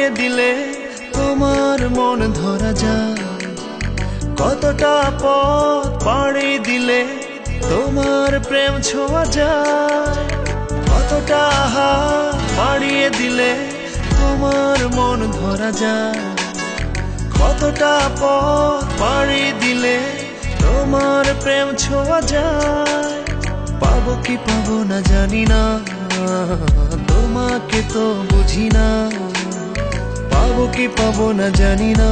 পাড়িয়ে দিলে তোমার মন ধরা যায়। কতটা পথ পাড়ি দিলে তোমার প্রেম ছোঁয়া যায়। কতটা হাত পাড়িয়ে দিলে তোমার মন ধরা যায়। কতটা পথ পাড়ি দিলে তোমার প্রেম ছোঁয়া যায়। পাবো কি পাবো না জানি না, তোমাকে তো বুঝি না। পাবো কি পাবো না জানি না,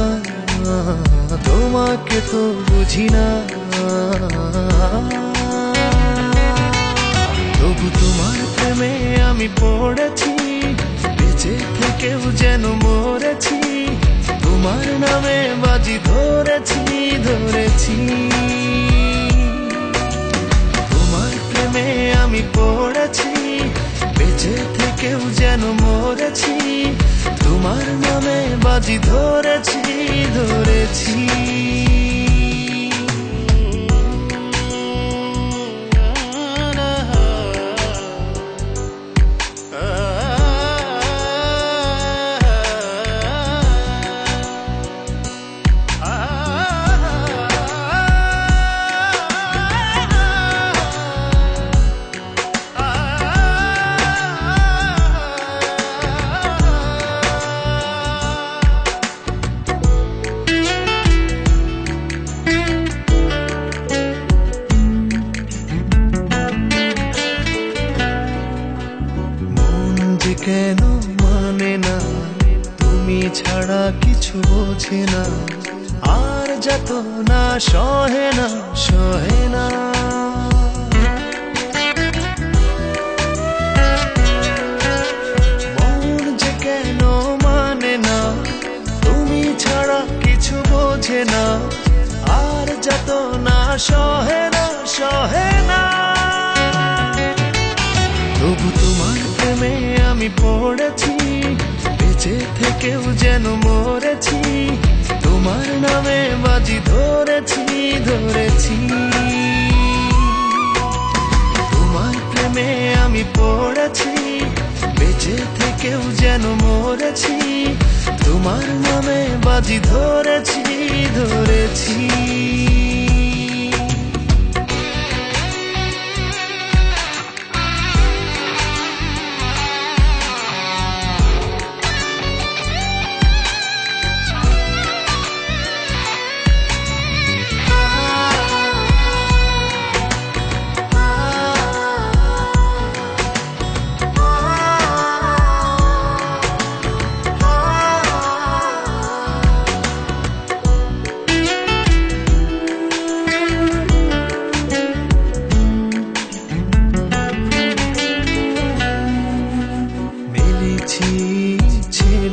তোমাকে তো বুঝি না। তবু তোমার প্রেমে আমি পড়েছি, বেঁচে থেকেও যেন মরেছি। তোমার নামে বাজি ধরেছি ধরেছি। তোমার প্রেমে আমি পড়েছি, বেঁচে থেকেও যেন মরেছি। তোমার নামে বাজি ধরেছি ধরেছি। কেন মানে না, তুমি ছাড়া কিছু বোঝে না। আর যত না সহে না সহে না। মন যে কেন মানে না, তুমি ছাড়া কিছু বোঝে না। আর যত না সহে না সহে না। তবু তোমার প্রেমে আমি পড়েছি, বেঁচে থেকেও যেন মরেছি। তোমার নামে বাজি ধরেছি ধরেছি। তোমার প্রেমে আমি পড়েছি, বেঁচে থেকেও যেন মরেছি। তোমার নামে বাজি ধরেছি ধরেছি।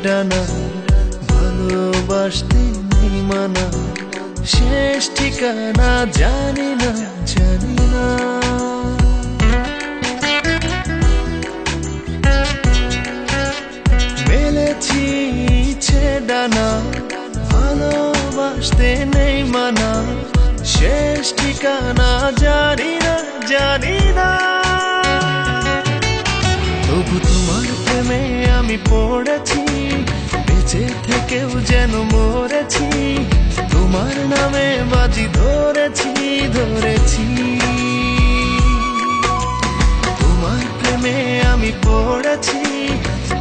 ডানা ভালোবাসতে নেই মানা, শেষ ঠিকানা জানি না জানি না। মেলেছি ইচ্ছে ডানা ভালোবাসতে নেই মানা, শেষ ঠিকানা জানি না জানি না। তবু তোমার প্রেমে আমি পড়েছি, বেঁচে থেকেও যেন মরেছি। তোমার নামে বাজি ধরেছি ধরেছি। তোমার প্রেমে আমি পড়েছি,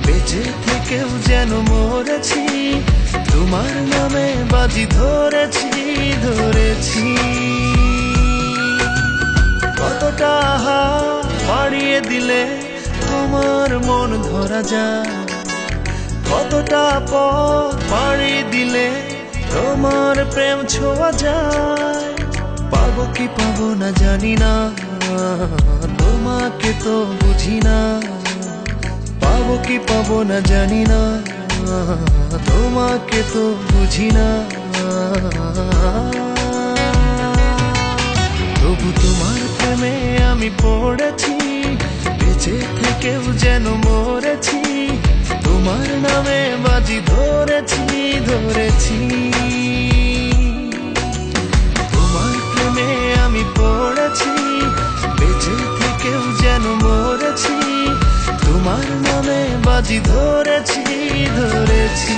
বেঁচে থেকেও যেন মরেছি। তোমার নামে বাজি ধরেছি ধরেছি। কতটা হাত বাড়িয়ে দিলে তোমার মন ধরা যায়। কতটা পথ পাড়ি দিলে তোমার প্রেম ছোঁয়া যায়। পাবো কি পাবো না জানি না, তোমাকে তো বুঝি না। পাবো কি পাবো না জানি না, তোমাকে তো বুঝি না। তবু তোমার প্রেমে আমি পড়েছি, বেঁচে থেকেও যেন মরেছি। তোমার নামে বাজি ধরেছি ধরেছি। তোমার প্রেমে আমি পড়েছি, বেঁচে থেকেও যেন মরেছি। তোমার নামে বাজি আজ ধরেছি ধরেছি